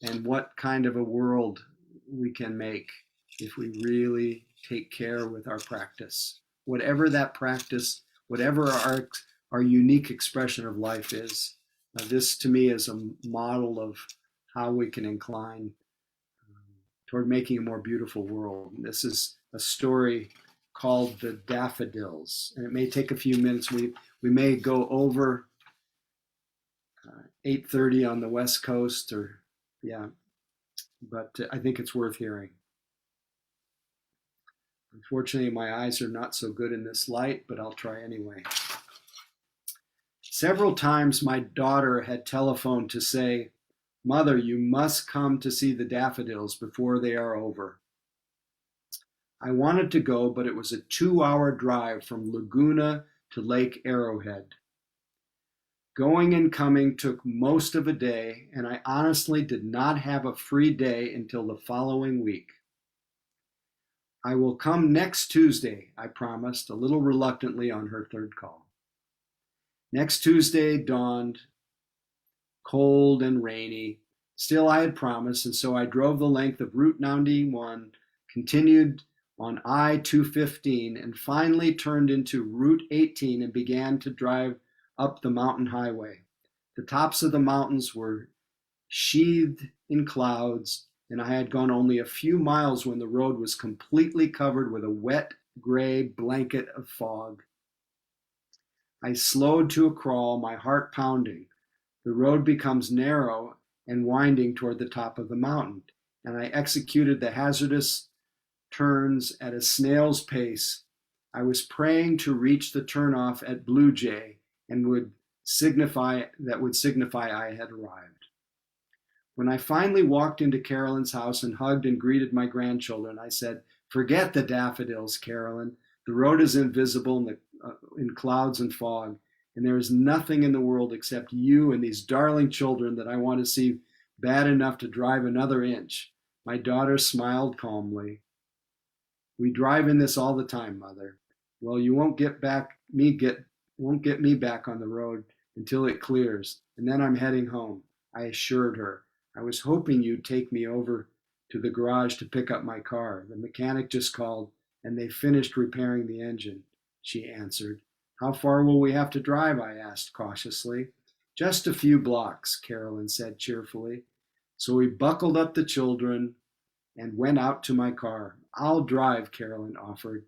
and what kind of a world we can make if we really take care with our practice. Whatever that practice, whatever our unique expression of life is, this to me is a model of how we can incline toward making a more beautiful world. And this is a story called The Daffodils, and it may take a few minutes. We may go over 8:30 on the West Coast, but I think it's worth hearing. Unfortunately, my eyes are not so good in this light, but I'll try anyway. Several times my daughter had telephoned to say, "Mother, you must come to see the daffodils before they are over." I wanted to go, but it was a 2-hour drive from Laguna to Lake Arrowhead. Going and coming took most of a day, and I honestly did not have a free day until the following week. I will come next Tuesday, I promised, a little reluctantly on her third call. Next Tuesday dawned, cold and rainy. Still, I had promised, and so I drove the length of Route 91, continued on I-215, and finally turned into Route 18 and began to drive up the mountain highway. The tops of the mountains were sheathed in clouds, and I had gone only a few miles when the road was completely covered with a wet, gray blanket of fog. I slowed to a crawl, my heart pounding. The road becomes narrow and winding toward the top of the mountain, and I executed the hazardous turns at a snail's pace. I was praying to reach the turnoff at Blue Jay and would signify I had arrived. When I finally walked into Carolyn's house and hugged and greeted my grandchildren, I said, "Forget the daffodils, Carolyn. The road is invisible in clouds and fog, and there is nothing in the world except you and these darling children that I want to see bad enough to drive another inch." My daughter smiled calmly. "We drive in this all the time, Mother." "Well, you won't get me back on the road until it clears, and then I'm heading home," I assured her. "I was hoping you'd take me over to the garage to pick up my car. The mechanic just called, and they finished repairing the engine," she answered. "How far will we have to drive?" I asked cautiously. "Just a few blocks," Carolyn said cheerfully. So we buckled up the children and went out to my car. "I'll drive," Carolyn offered.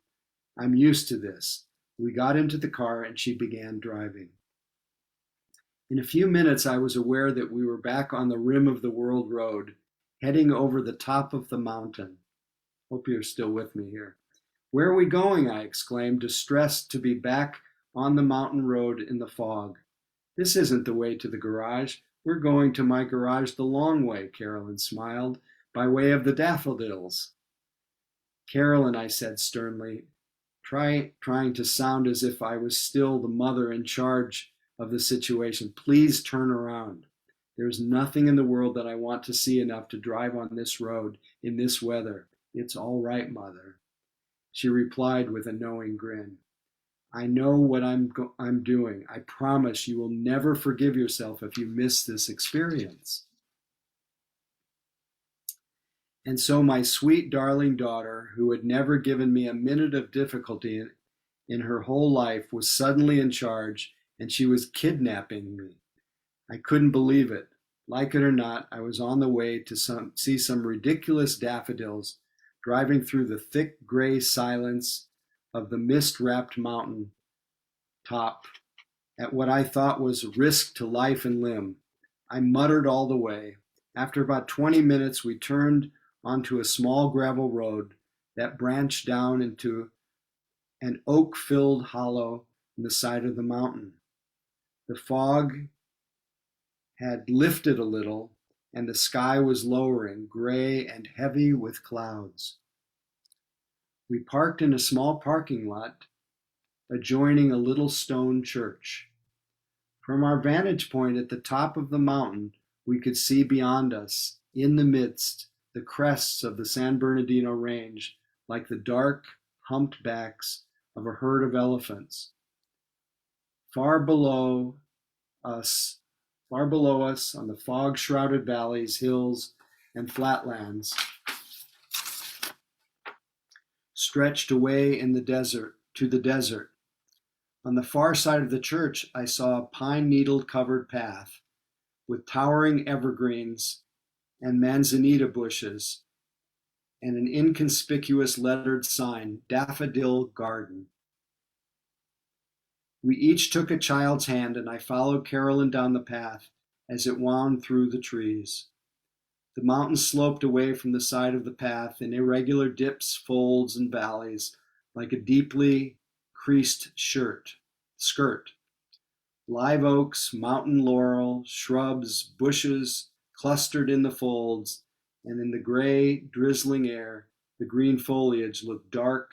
"I'm used to this." We got into the car and she began driving. In a few minutes, I was aware that we were back on the rim of the world road, heading over the top of the mountain. Hope you're still with me here. "Where are we going?" I exclaimed, distressed to be back on the mountain road in the fog. "This isn't the way to the garage. We're going to my garage the long way," Carolyn smiled, "by way of the daffodils." "Carolyn," I said sternly, trying to sound as if I was still the mother in charge of the situation, "please turn around. There's nothing in the world that I want to see enough to drive on this road in this weather. It's all right, Mother." She replied with a knowing grin. "I know what I'm doing. I promise you will never forgive yourself if you miss this experience." And so my sweet, darling daughter, who had never given me a minute of difficulty in her whole life, was suddenly in charge, and she was kidnapping me. I couldn't believe it. Like it or not, I was on the way to see some ridiculous daffodils driving through the thick gray silence of the mist-wrapped mountain top at what I thought was risk to life and limb. I muttered all the way. After about 20 minutes, we turned onto a small gravel road that branched down into an oak-filled hollow in the side of the mountain. The fog had lifted a little, and the sky was lowering, gray and heavy with clouds. We parked in a small parking lot adjoining a little stone church. From our vantage point at the top of the mountain, we could see beyond us, in the midst, the crests of the San Bernardino Range, like the dark, humped backs of a herd of elephants. Far below us on the fog-shrouded valleys, hills, and flatlands, stretched away in the desert to the desert. On the far side of the church, I saw a pine-needle-covered path with towering evergreens and manzanita bushes and an inconspicuous lettered sign, "Daffodil Garden." We each took a child's hand, and I followed Carolyn down the path as it wound through the trees. The mountain sloped away from the side of the path in irregular dips, folds, and valleys, like a deeply creased skirt. Live oaks, mountain laurel, shrubs, bushes clustered in the folds, and in the gray, drizzling air, the green foliage looked dark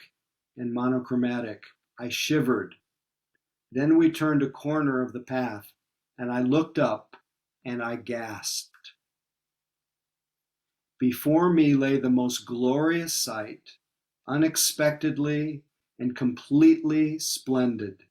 and monochromatic. I shivered. Then we turned a corner of the path, and I looked up and I gasped. Before me lay the most glorious sight, unexpectedly and completely splendid.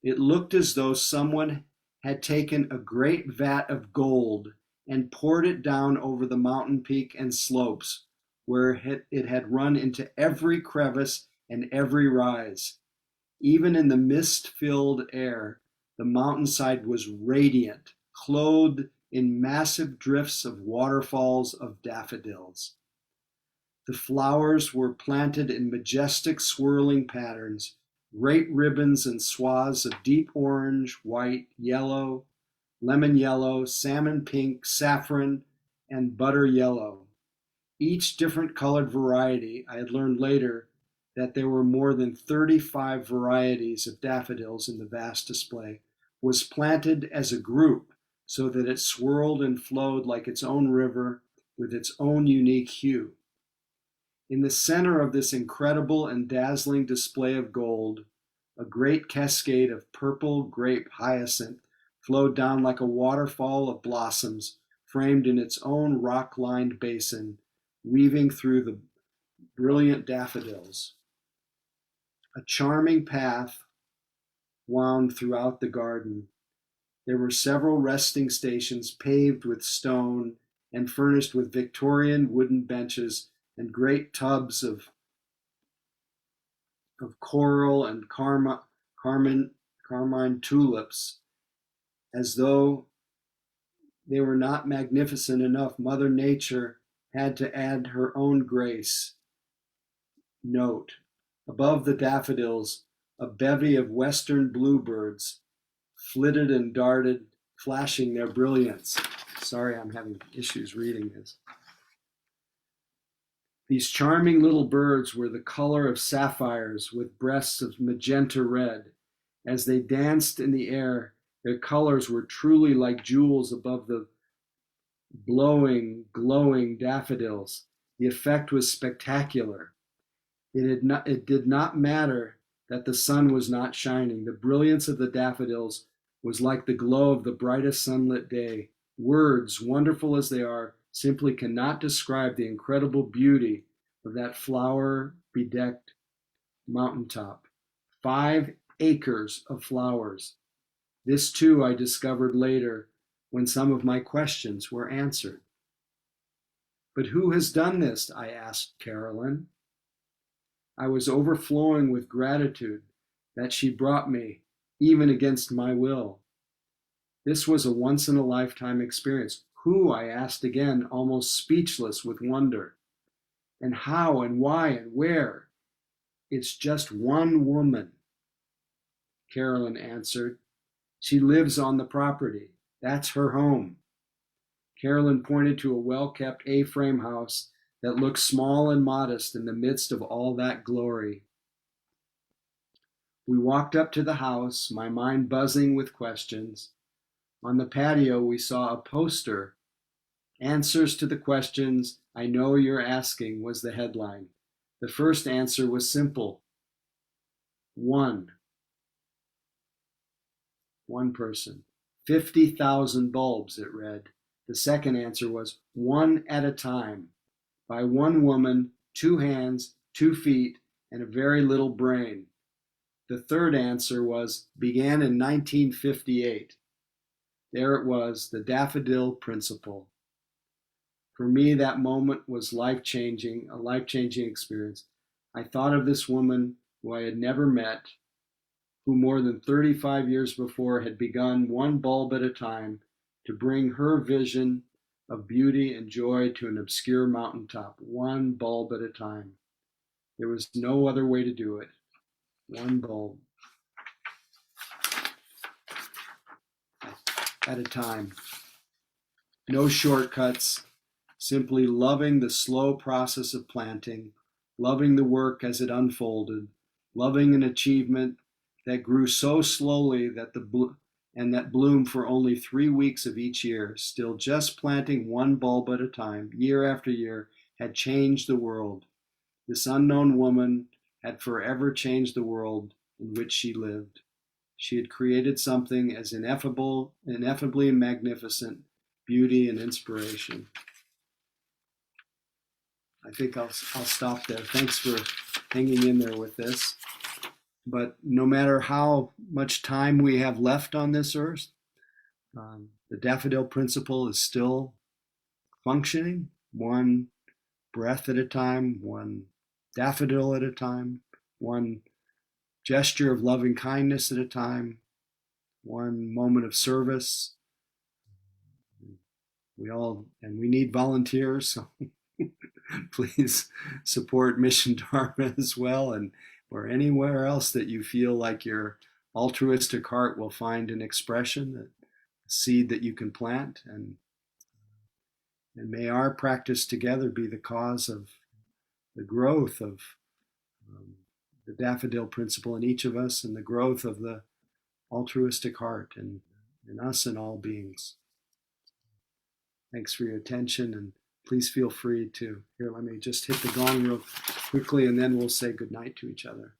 It looked as though someone had taken a great vat of gold and poured it down over the mountain peak and slopes, where it had run into every crevice and every rise. Even in the mist-filled air, the mountainside was radiant, clothed in massive drifts of waterfalls of daffodils. The flowers were planted in majestic swirling patterns, great ribbons and swaths of deep orange, white, yellow, lemon yellow, salmon pink, saffron, and butter yellow. Each different colored variety, I had learned later that there were more than 35 varieties of daffodils in the vast display, was planted as a group so that it swirled and flowed like its own river with its own unique hue. In the center of this incredible and dazzling display of gold, a great cascade of purple grape hyacinth flowed down like a waterfall of blossoms framed in its own rock-lined basin, weaving through the brilliant daffodils. A charming path wound throughout the garden. There were several resting stations paved with stone and furnished with Victorian wooden benches and great tubs of coral and carmine tulips. As though they were not magnificent enough, Mother Nature had to add her own grace. Note, above the daffodils, a bevy of western bluebirds flitted and darted, flashing their brilliance. Sorry, I'm having issues reading this. These charming little birds were the color of sapphires with breasts of magenta red. As they danced in the air, their colors were truly like jewels above the glowing daffodils. The effect was spectacular. It did not matter that the sun was not shining. The brilliance of the daffodils was like the glow of the brightest sunlit day. Words, wonderful as they are, simply cannot describe the incredible beauty of that flower-bedecked mountaintop. 5 acres of flowers. This too I discovered later when some of my questions were answered. But who has done this? I asked Carolyn. I was overflowing with gratitude that she brought me, even against my will. This was a once-in-a-lifetime experience. Who? I asked again, almost speechless with wonder. And how and why and where? It's just one woman, Carolyn answered. She lives on the property. That's her home. Carolyn pointed to a well-kept A-frame house that looked small and modest in the midst of all that glory. We walked up to the house, my mind buzzing with questions. On the patio, we saw a poster. Answers to the questions I know you're asking was the headline. The first answer was simple. One person. 50,000 bulbs, it read. The second answer was one at a time, by one woman, 2 hands, 2 feet, and a very little brain. The third answer was began in 1958. There it was, the Daffodil Principle. For me, that moment was life-changing, a life-changing experience. I thought of this woman who I had never met, who more than 35 years before had begun one bulb at a time to bring her vision of beauty and joy to an obscure mountaintop, one bulb at a time. There was no other way to do it. One bulb at a time. No shortcuts, simply loving the slow process of planting, loving the work as it unfolded, loving an achievement that grew so slowly that that bloomed for only 3 weeks of each year, still just planting one bulb at a time, year after year, had changed the world. This unknown woman had forever changed the world in which she lived. She had created something as ineffably magnificent, beauty and inspiration. I think I'll stop there. Thanks for hanging in there with this. But no matter how much time we have left on this earth, the Daffodil Principle is still functioning, one breath at a time, one daffodil at a time, one gesture of loving kindness at a time, one moment of service. We need volunteers, so please support Mission Dharma as well, and or anywhere else that you feel like your altruistic heart will find an expression, a seed that you can plant, and may our practice together be the cause of the growth of the Daffodil Principle in each of us, and the growth of the altruistic heart in us and all beings. Thanks for your attention, and please feel free to, here, let me just hit the gong real quickly, and then we'll say goodnight to each other.